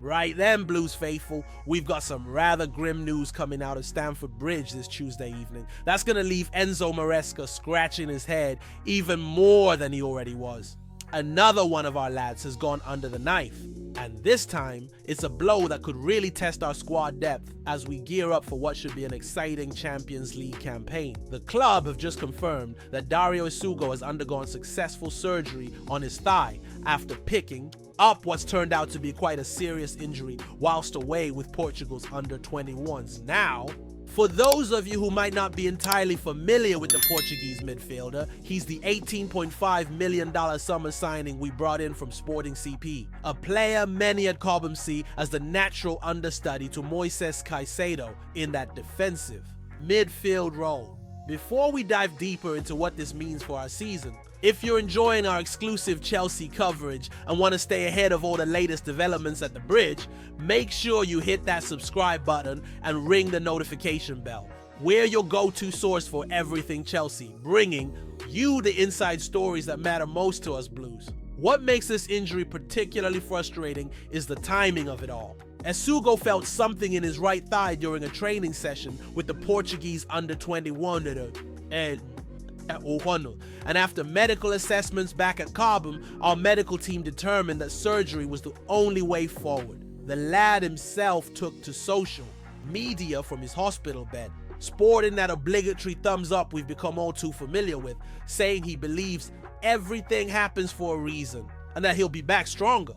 Right then, Blues faithful, we've got some rather grim news coming out of Stamford Bridge this Tuesday evening. That's going to leave Enzo Maresca scratching his head even more than he already was. Another one of our lads has gone under the knife, and this time it's a blow that could really test our squad depth as we gear up for what should be an exciting Champions League campaign. The club have just confirmed that Dario ESSUGO has undergone successful surgery on his thigh after picking up what's turned out to be quite a serious injury whilst away with Portugal's under-21s. Now, for those of you who might not be entirely familiar with the Portuguese midfielder, he's the $18.5 million summer signing we brought in from Sporting CP, a player many at Cobham see as the natural understudy to Moises Caicedo in that defensive midfield role. Before we dive deeper into what this means for our season, if you're enjoying our exclusive Chelsea coverage and want to stay ahead of all the latest developments at the Bridge, make sure you hit that subscribe button and ring the notification bell. We're your go-to source for everything Chelsea, bringing you the inside stories that matter most to us Blues. What makes this injury particularly frustrating is the timing of it all. ESSUGO felt something in his right thigh during a training session with the Portuguese under-21 and after medical assessments back at Cobham, our medical team determined that surgery was the only way forward. The lad himself took to social media from his hospital bed, sporting that obligatory thumbs up we've become all too familiar with, saying he believes everything happens for a reason and that he'll be back stronger.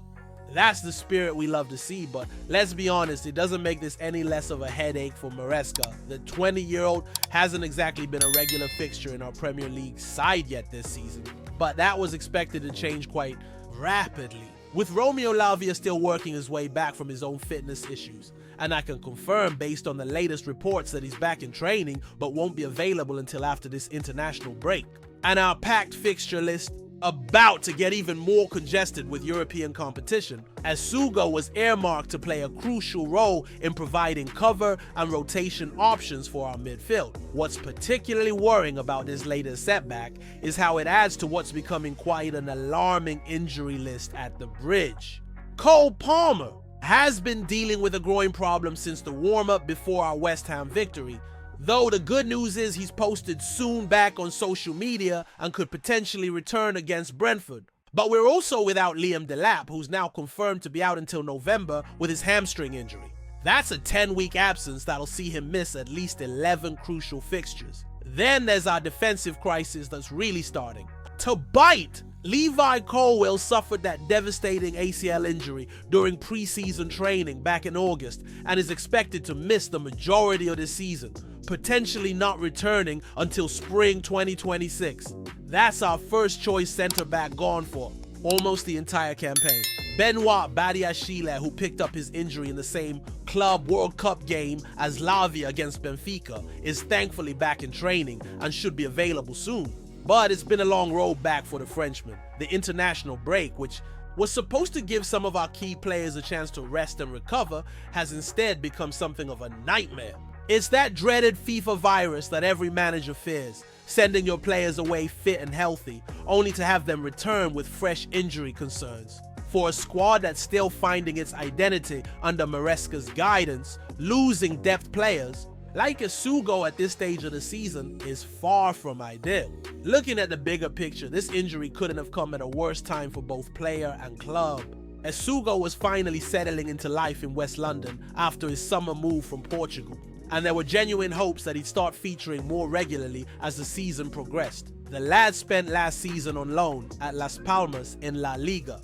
That's the spirit we love to see, but let's be honest, it doesn't make this any less of a headache for Maresca. The 20-year-old hasn't exactly been a regular fixture in our Premier League side yet this season, but that was expected to change quite rapidly. With Romeo Lavia still working his way back from his own fitness issues, and I can confirm based on the latest reports that he's back in training but won't be available until after this international break. And our packed fixture list about to get even more congested with European competition, ESSUGO was earmarked to play a crucial role in providing cover and rotation options for our midfield. What's particularly worrying about this latest setback is how it adds to what's becoming quite an alarming injury list at the Bridge. Cole Palmer has been dealing with a groin problem since the warm-up before our West Ham victory, though the good news is he's posted soon back on social media and could potentially return against Brentford. But we're also without Liam Delap, who's now confirmed to be out until November with his hamstring injury. That's a 10-week absence that'll see him miss at least 11 crucial fixtures. Then there's our defensive crisis that's really starting to bite. Levi Colwill suffered that devastating ACL injury during preseason training back in August and is expected to miss the majority of the season, potentially not returning until spring 2026. That's our first choice centre back gone for almost the entire campaign. Benoit Badiashile, who picked up his injury in the same Club World Cup game as Lavia against Benfica, is thankfully back in training and should be available soon. But it's been a long road back for the Frenchman. The international break, which was supposed to give some of our key players a chance to rest and recover, has instead become something of a nightmare. It's that dreaded FIFA virus that every manager fears, sending your players away fit and healthy, only to have them return with fresh injury concerns. For a squad that's still finding its identity under Maresca's guidance, losing depth players like ESSUGO at this stage of the season is far from ideal. Looking at the bigger picture, this injury couldn't have come at a worse time for both player and club. ESSUGO was finally settling into life in West London after his summer move from Portugal, and there were genuine hopes that he'd start featuring more regularly as the season progressed. The lad spent last season on loan at Las Palmas in La Liga,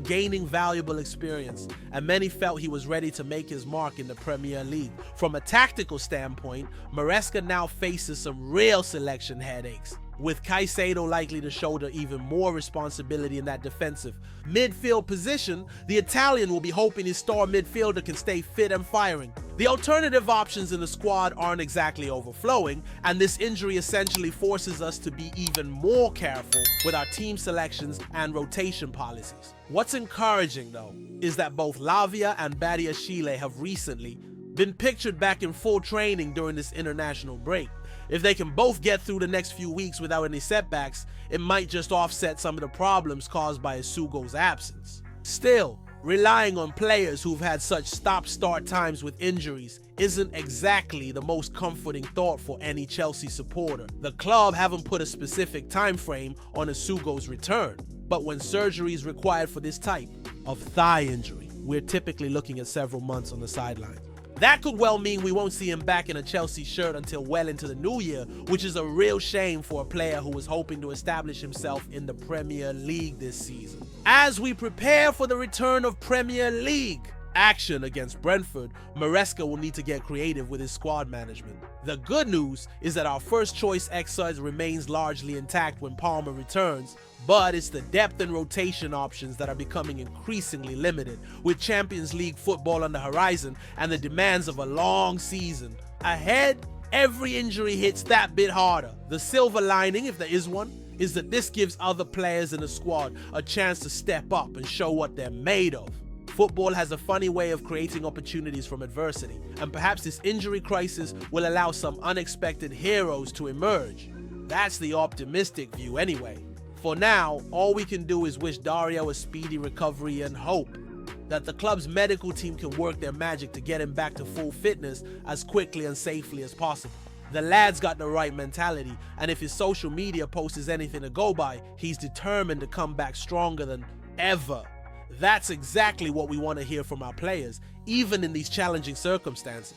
gaining valuable experience, and many felt he was ready to make his mark in the Premier League. From a tactical standpoint, Maresca now faces some real selection headaches, with Caicedo likely to shoulder even more responsibility in that defensive midfield position. The Italian will be hoping his star midfielder can stay fit and firing. The alternative options in the squad aren't exactly overflowing, and this injury essentially forces us to be even more careful with our team selections and rotation policies. What's encouraging though is that both Lavia and Badiashile have recently been pictured back in full training during this international break. If they can both get through the next few weeks without any setbacks, it might just offset some of the problems caused by ESSUGO's absence. Still, Relying on players who've had such stop-start times with injuries isn't exactly the most comforting thought for any Chelsea supporter. The club haven't put a specific time frame on ESSUGO's return, but when surgery is required for this type of thigh injury, we're typically looking at several months on the sideline. That could well mean we won't see him back in a Chelsea shirt until well into the new year, which is a real shame for a player who was hoping to establish himself in the Premier League this season. As we prepare for the return of Premier League action against Brentford, Maresca will need to get creative with his squad management. The good news is that our first choice exercise remains largely intact when Palmer returns, but it's the depth and rotation options that are becoming increasingly limited, with Champions League football on the horizon and the demands of a long season ahead. Every injury hits that bit harder. The silver lining, if there is one, is that this gives other players in the squad a chance to step up and show what they're made of. Football has a funny way of creating opportunities from adversity, and perhaps this injury crisis will allow some unexpected heroes to emerge. That's the optimistic view anyway. For now, all we can do is wish Dario a speedy recovery and hope that the club's medical team can work their magic to get him back to full fitness as quickly and safely as possible. The lad's got the right mentality, and if his social media post is anything to go by, he's determined to come back stronger than ever. That's exactly what we want to hear from our players, even in these challenging circumstances.